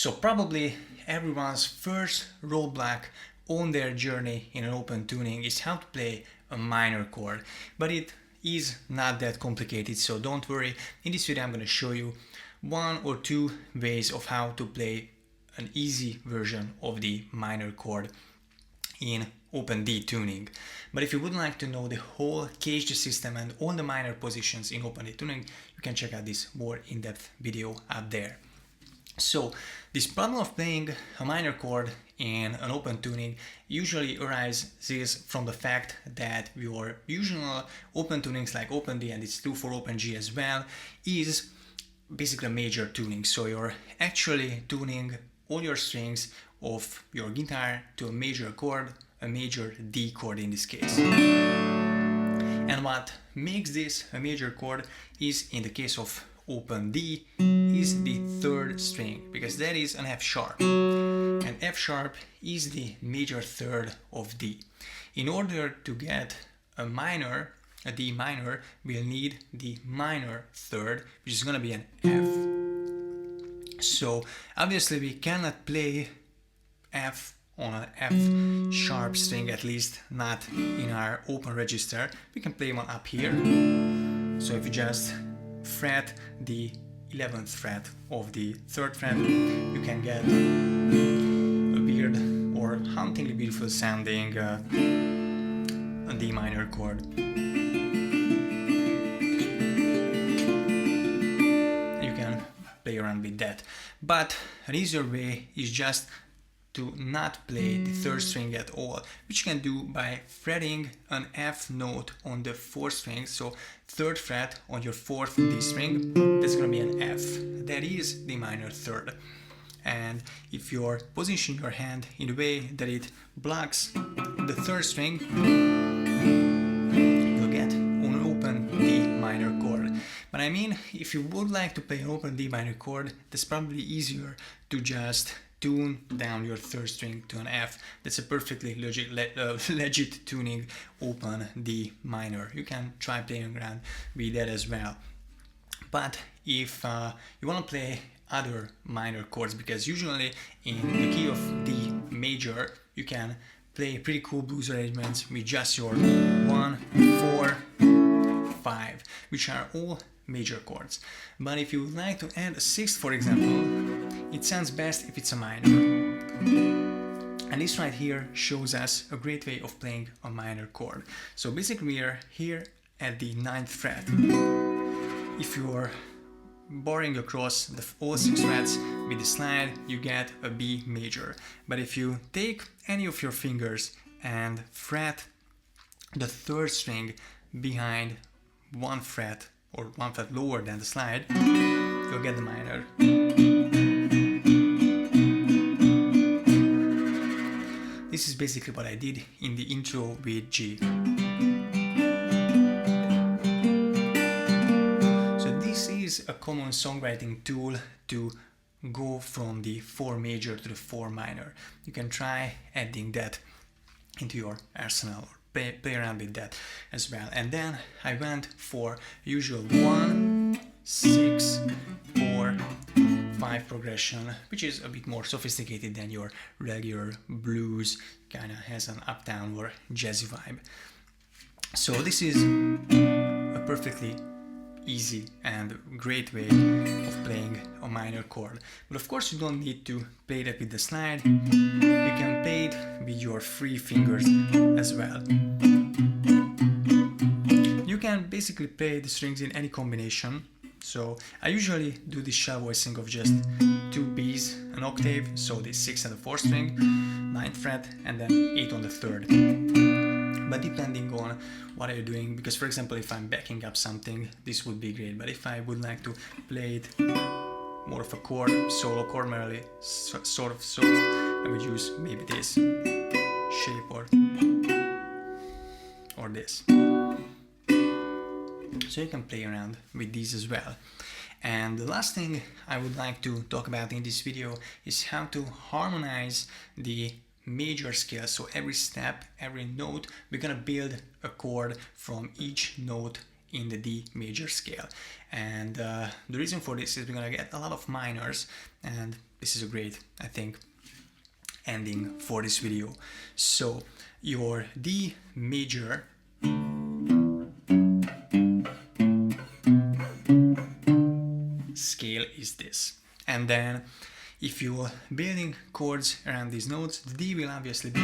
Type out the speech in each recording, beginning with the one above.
So probably everyone's first roadblock on their journey in an open tuning is how to play a minor chord, but it is not that complicated, so don't worry. In this video I'm going to show you one or two ways of how to play an easy version of the minor chord in open D tuning. But if you would like to know the whole cage system and all the minor positions in open D tuning, you can check out this more in-depth video up there. So this problem of playing a minor chord in an open tuning usually arises from the fact that your usual open tunings like open D, and it's true for open G as well, is basically a major tuning. So you're actually tuning all your strings of your guitar to a major chord, a major D chord in this case. And what makes this a major chord is, in the case of open D, is the third string, because that is an F sharp, and F sharp is the major third of D. In order to get a D minor, we'll need the minor third, which is going to be an F. So obviously we cannot play F on an F sharp string, at least not in our open register. We can play one up here. So if you just fret the 11th fret of the 3rd fret, you can get a weird or hauntingly beautiful sounding D minor chord. You can play around with that, but an easier way is just to not play the 3rd string at all, which you can do by fretting an F note on the 4th string. So 3rd fret on your 4th D string, that's going to be an F. That is the minor third. And if you position your hand in a way that it blocks the 3rd string, you'll get an open D minor chord. But I mean, if you would like to play an open D minor chord, that's probably easier to just tune down your 3rd string to an F. That's a perfectly legit tuning open D minor. You can try playing around with that as well. But if you want to play other minor chords, because usually in the key of D major you can play pretty cool blues arrangements with just your 1, 4, 5, which are all major chords. But if you would like to add a 6th, for example, it sounds best if it's a minor. And this right here shows us a great way of playing a minor chord. So basically we are here at the 9th fret. If you're barring across all 6 frets with the slide, you get a B major. But if you take any of your fingers and fret the 3rd string behind 1 fret, or 1 fret lower than the slide, you'll get the minor. This is basically what I did in the intro with G. So this is a common songwriting tool to go from the 4 major to the 4 minor. You can try adding that into your arsenal, or play around with that as well. And then I went for usual 1, 6, 4, 5 progression, which is a bit more sophisticated than your regular blues, kind of has an up-down or jazzy vibe. So this is a perfectly easy and great way of playing a minor chord. But of course you don't need to play that with the slide. You can play it with your free fingers as well. You can basically play the strings in any combination. So I usually do this shell voicing of just 2 Bs, an octave, so the 6th and the 4th string, 9th fret, and then 8 on the 3rd. But depending on what you're doing, because for example if I'm backing up something, this would be great. But if I would like to play it more of a chord, solo chord, merely sort of solo, I would use maybe this shape or this. So you can play around with these as well. And the last thing I would like to talk about in this video is how to harmonize the major scale. So every step, every note, we're gonna build a chord from each note in the D major scale. And the reason for this is we're gonna get a lot of minors, and this is a great, I think, ending for this video. So your D major scale is this. And then if you're building chords around these notes, the D will obviously be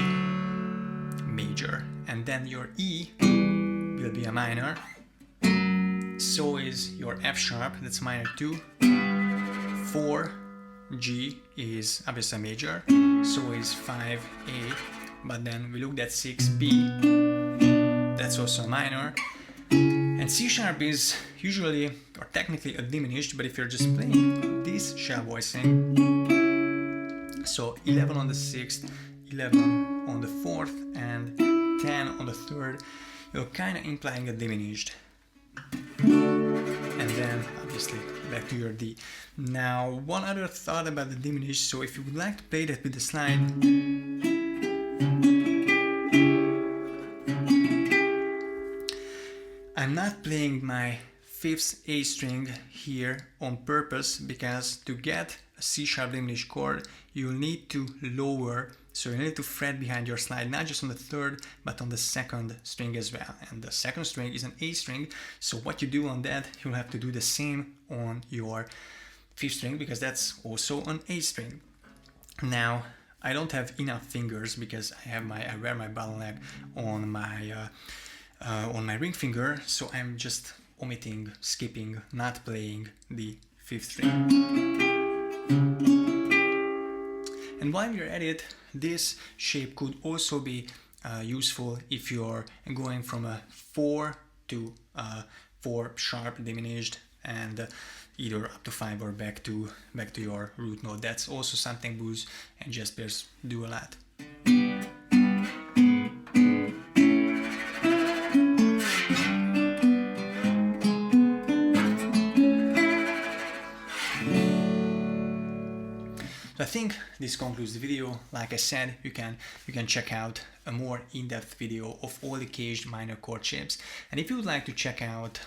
major, and then your E will be a minor, so is your F sharp, that's minor 2, 4, G is obviously a major, so is 5, A, but then we looked at 6, B, that's also a minor, and C sharp is usually, or technically, a diminished, but if you're just playing this shell voicing, so 11 on the 6th, 11 on the 4th, and 10 on the 3rd, you're kind of implying a diminished. And then, obviously, back to your D. Now, one other thought about the diminished, so if you would like to play that with the slide, I'm not playing my 5th A string here on purpose, because to get a C sharp diminished chord, you need to lower, so you need to fret behind your slide, not just on the 3rd, but on the 2nd string as well. And the 2nd string is an A string, so what you do on that, you'll have to do the same on your 5th string, because that's also an A string. Now, I don't have enough fingers because I wear my bottleneck on my ring finger, so I'm just skipping, not playing the 5th string. And while you're at it, this shape could also be useful if you're going from a 4 to 4 sharp diminished, and either up to 5 or back to your root note. That's also something blues and jazz players do a lot. I think this concludes the video. Like I said, you can check out a more in-depth video of all the caged minor chord shapes. And if you would like to check out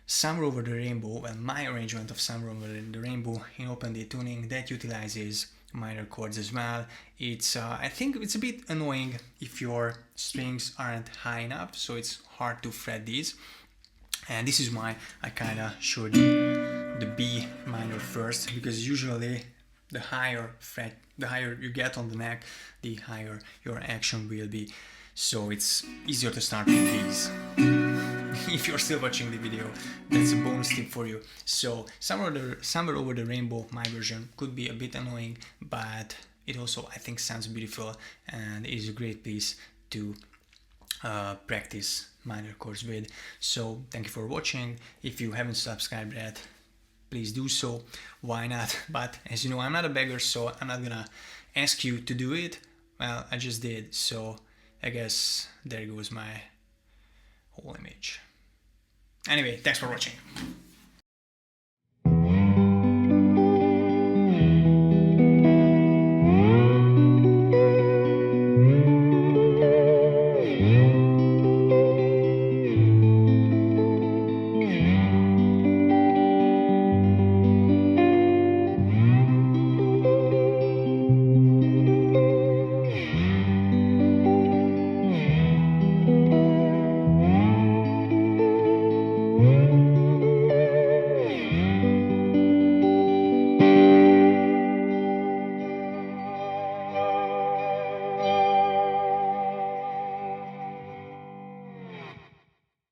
Summer Over the Rainbow, well, my arrangement of Summer Over the Rainbow in open D tuning that utilizes minor chords as well, it's I think it's a bit annoying if your strings aren't high enough, so it's hard to fret these. And this is why I kind of showed you the B minor first, because usually the higher you get on the neck, the higher your action will be. So it's easier to start with these. If you're still watching the video, that's a bonus tip for you. So Summer Over the Rainbow, my version, could be a bit annoying, but it also, I think, sounds beautiful, and it is a great piece to practice minor chords with. So thank you for watching. If you haven't subscribed yet, please do so. Why not? But as you know, I'm not a beggar, so I'm not gonna ask you to do it. Well, I just did, so I guess there goes my whole image. Anyway, thanks for watching.